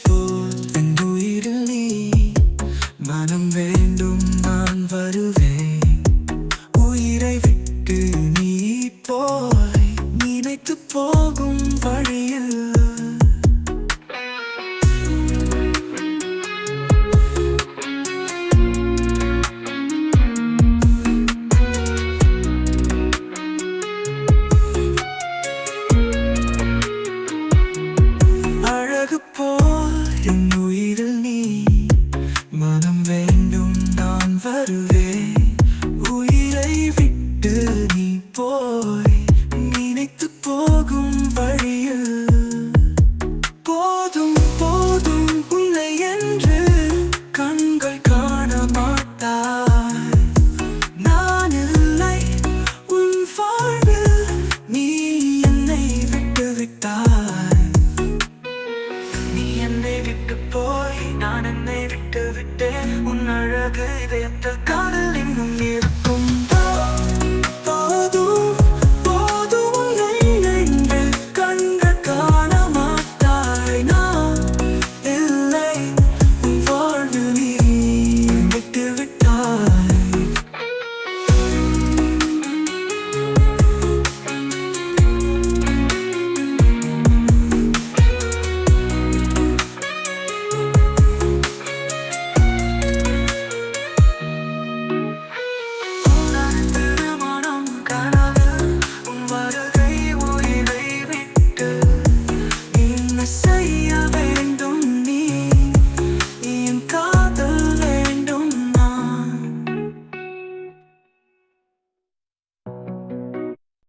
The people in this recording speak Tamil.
போல் என் உயிரில் நீ மனம் வேண்டும் நான் வருவேன். உயிரை விட்டு நீ போய் நினைத்து போகும் வழியில் அழகு போல் என் உயிரில் நீ மனம் வேண்டும் நான் வருவேன். உயிரை விட்டு நீ போய் நினைத்து போகும் வழியில் போதும் போதும் உன்னை என்று கண்கள் காண மாட்டாய். நான் இல்லை உன் வாழ்வில், நீ என்னை விட்டு விட்டாய். நீ என்னை விட்டு போய் நான் என்னை விட்டு விட்டேன். உன் அழகு இதயத்தை